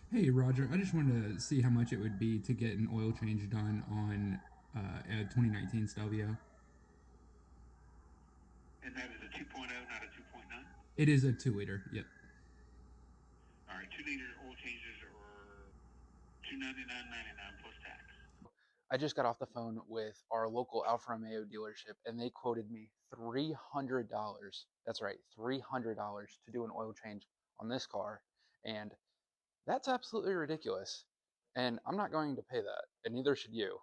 Hey Roger, I just wanted to see how much it would be to get an oil change done on a 2019 Stelvio. And that is a 2.0, not a 2.9. It is a 2 liter. Yep. All right, 2 liter oil changes are 299.99 plus tax. I just got off the phone with our local Alfa Romeo dealership and they quoted me $300. That's right, $300 to do an oil change on this car. And that's absolutely ridiculous. And I'm not going to pay that, and neither should you.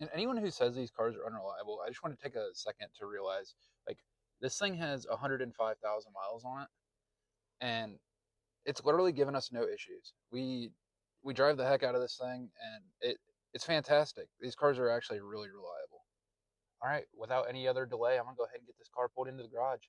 And anyone who says these cars are unreliable, I just want to take a second to realize like this thing has 105,000 miles on it, and it's literally given us no issues. We drive the heck out of this thing, and it's fantastic. These cars are actually really reliable. All right, without any other delay, I'm gonna go ahead and get this car pulled into the garage.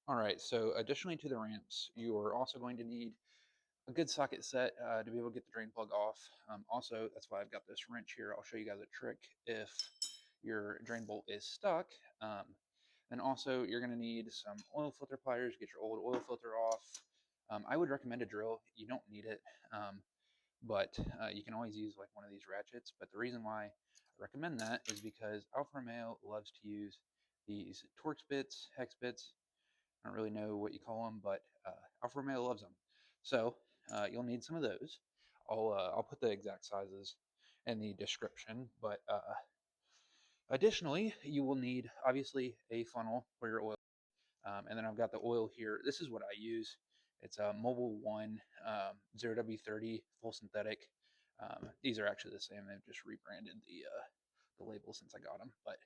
All right, so additionally to the ramps, you are also going to need a good socket set to be able to get the drain plug off. Also, that's why I've got this wrench here. I'll show you guys a trick if your drain bolt is stuck. And also, you're going to need some oil filter pliers to get your old oil filter off. I would recommend a drill. You don't need it, but you can always use like one of these ratchets. But the reason why I recommend that is because Alfa Romeo loves to use these Torx bits, hex bits. I don't really know what you call them, but Alfa Romeo loves them. So you'll need some of those. I'll put the exact sizes in the description, but additionally, you will need obviously a funnel for your oil. And then I've got the oil here. This is what I use. It's a Mobile One 0W30 full synthetic. These are actually the same. They've just rebranded the label since I got them. But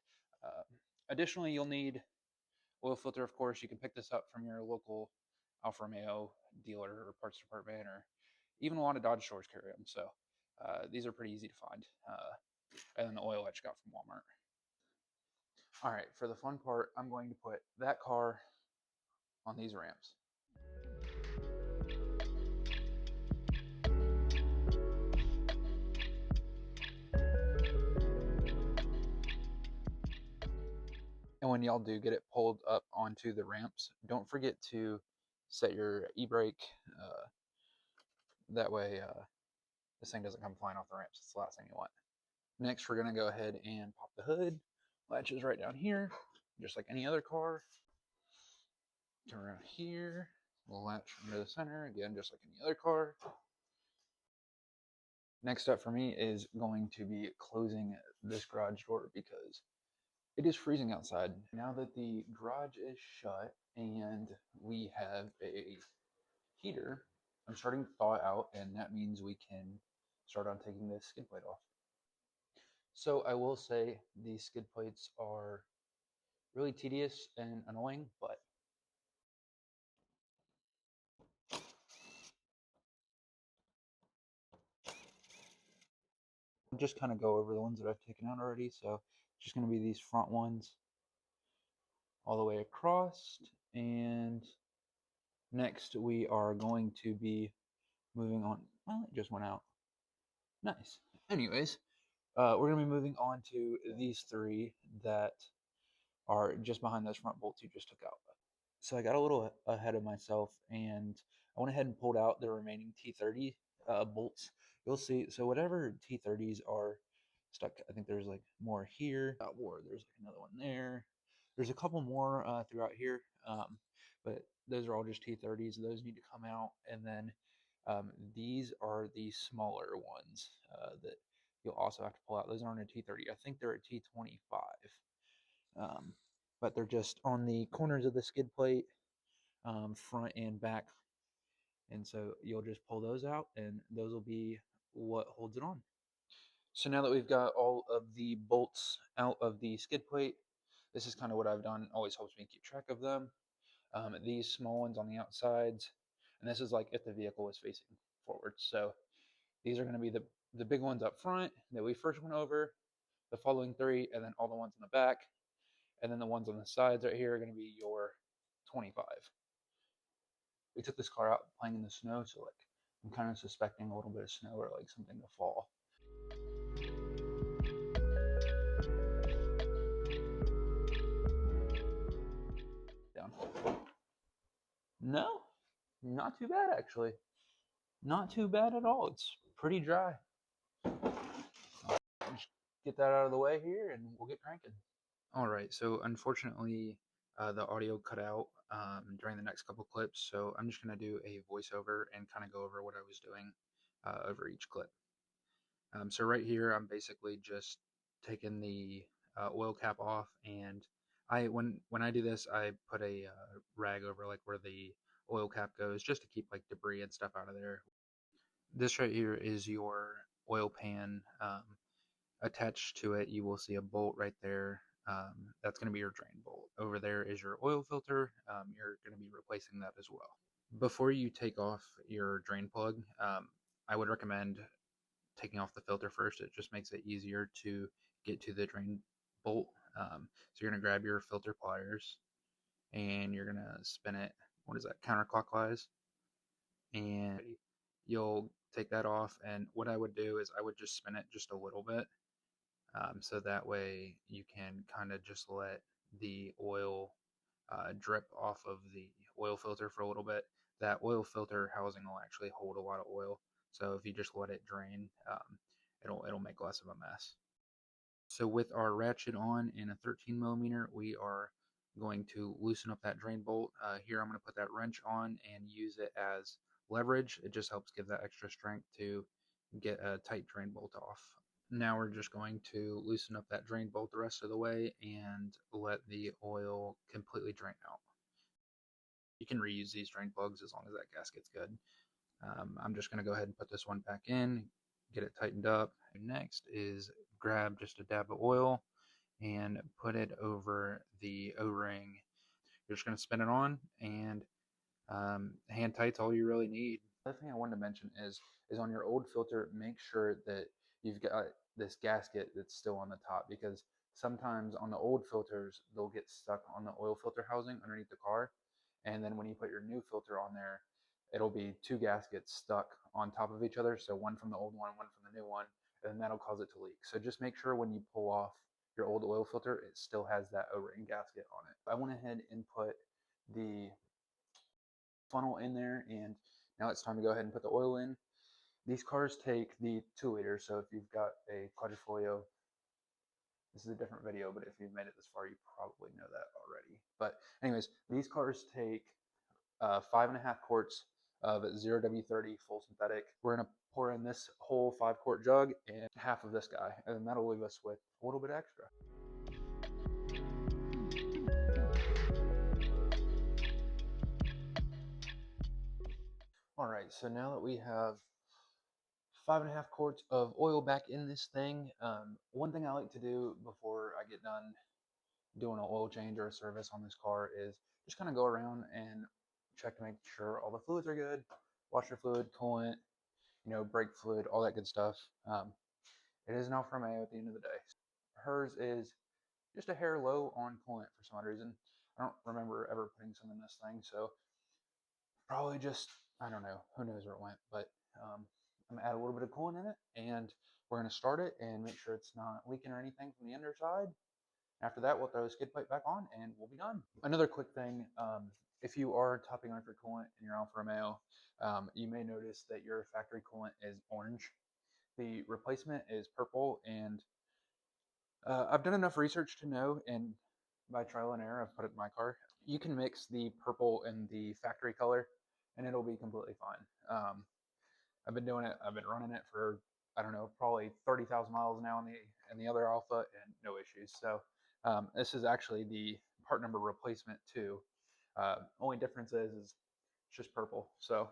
uh, additionally, you'll need oil filter. Of course, you can pick this up from your local Alfa Romeo dealer or parts department, or even a lot of Dodge stores carry them. So these are pretty easy to find. And then the oil I just got from Walmart. All right, for the fun part, I'm going to put that car on these ramps. And when y'all do get it pulled up onto the ramps, don't forget to set your e-brake. That way, this thing doesn't come flying off the ramps. It's the last thing you want. Next, we're going to go ahead and pop the hood. Latch is right down here, just like any other car. Turn around here. We'll latch into the center, again, just like any other car. Next up for me is going to be closing this garage door because it is freezing outside. Now that the garage is shut and we have a heater, I'm starting to thaw out, and that means we can start on taking this skid plate off. So I will say these skid plates are really tedious and annoying, but I'll just kind of go over the ones that I've taken out already. So it's just going to be these front ones all the way across. And next we are going to be moving on. Well, it just went out. Nice. Anyways, we're going to be moving on to these three that are just behind those front bolts you just took out. So I got a little ahead of myself and I went ahead and pulled out the remaining T30 bolts. You'll see, so whatever T30s are stuck, I think there's like more here, more, there's like another one there. There's a couple more throughout here, but those are all just T30s. Those need to come out. And then these are the smaller ones that you'll also have to pull out. Those aren't a T30. I think they're a T25. Um, but they're just on the corners of the skid plate, front and back. And so you'll just pull those out, and those will be what holds it on. So now that we've got all of the bolts out of the skid plate, this is kind of what I've done. Always helps me keep track of them. These small ones on the outsides, and this is like if the vehicle is facing forward. So these are going to be the the big ones up front that we first went over, the following 3, and then all the ones in the back. And then the ones on the sides right here are going to be your 25. We took this car out playing in the snow, so like I'm kind of suspecting a little bit of snow or like something to fall. Down. No, not too bad actually. Not too bad at all. It's pretty dry. Just get that out of the way here and we'll get cranking. All right, so unfortunately, the audio cut out during the next couple clips, so I'm just going to do a voiceover and kind of go over what I was doing over each clip. So right here, I'm basically just taking the oil cap off, and when I do this, I put a rag over like where the oil cap goes, just to keep like debris and stuff out of there. This right here is your oil pan. Attached to it, you will see a bolt right there. That's going to be your drain bolt. Over there is your oil filter. You're going to be replacing that as well. Before you take off your drain plug, I would recommend taking off the filter first. It just makes it easier to get to the drain bolt. So you're going to grab your filter pliers and you're going to spin it, what is that, counterclockwise, and you'll take that off. And what I would do is I would just spin it just a little bit, so that way you can kind of just let the oil drip off of the oil filter for a little bit. That oil filter housing will actually hold a lot of oil, so if you just let it drain, it'll make less of a mess. So with our ratchet on in a 13 millimeter, we are going to loosen up that drain bolt. Here I'm going to put that wrench on and use it as leverage. It just helps give that extra strength to get a tight drain bolt off. Now we're just going to loosen up that drain bolt the rest of the way and let the oil completely drain out. You can reuse these drain plugs as long as that gasket's good. I'm just going to go ahead and put this one back in, get it tightened up. Next is grab just a dab of oil and put it over the O-ring. You're just going to spin it on, and hand tight's all you really need. The other thing I wanted to mention is on your old filter, make sure that you've got this gasket that's still on the top, because sometimes on the old filters, they'll get stuck on the oil filter housing underneath the car. And then when you put your new filter on there, it'll be 2 gaskets stuck on top of each other. So one from the old one from the new one, and that'll cause it to leak. So just make sure when you pull off your old oil filter, it still has that O-ring gasket on it. I went ahead and put the funnel in there, and now it's time to go ahead and put the oil in. These cars take the 2 liter, so if you've got a Quadrifoglio, this is a different video, but if you've made it this far, you probably know that already. But anyways, these cars take 5.5 quarts of 0W30 full synthetic. We're going to pour in this whole 5-quart jug and half of this guy, and then that'll leave us with a little bit extra. All right, so now that we have 5.5 quarts of oil back in this thing, one thing I like to do before I get done doing an oil change or a service on this car is just kind of go around and check to make sure all the fluids are good, washer fluid, coolant, brake fluid, all that good stuff. It is an Alfa Romeo at the end of the day. Hers is just a hair low on coolant for some odd reason. I don't remember ever putting some in this thing, so probably just, I don't know, who knows where it went, but I'm gonna add a little bit of coolant in it, and we're gonna start it and make sure it's not leaking or anything from the underside. After that, we'll throw the skid plate back on and we'll be done. Another quick thing, if you are topping off your coolant in your Alfa Romeo, you may notice that your factory coolant is orange. The replacement is purple, and I've done enough research to know, and by trial and error, I've put it in my car. You can mix the purple and the factory color, and it'll be completely fine. I've been doing it. I've been running it for, I don't know, probably 30,000 miles now in the other Alpha, and no issues. So this is actually the part number replacement too. Only difference is it's just purple. So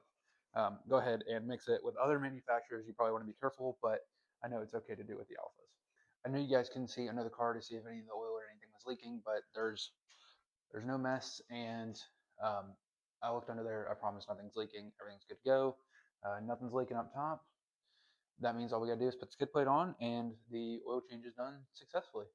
go ahead and mix it with other manufacturers. You probably want to be careful, but I know it's okay to do with the Alphas. I know you guys couldn't see under the car to see if any of the oil or anything was leaking, but there's no mess, and I looked under there. I promise nothing's leaking. Everything's good to go. Nothing's leaking up top. that means all we gotta do is put the skid plate on and the oil change is done successfully.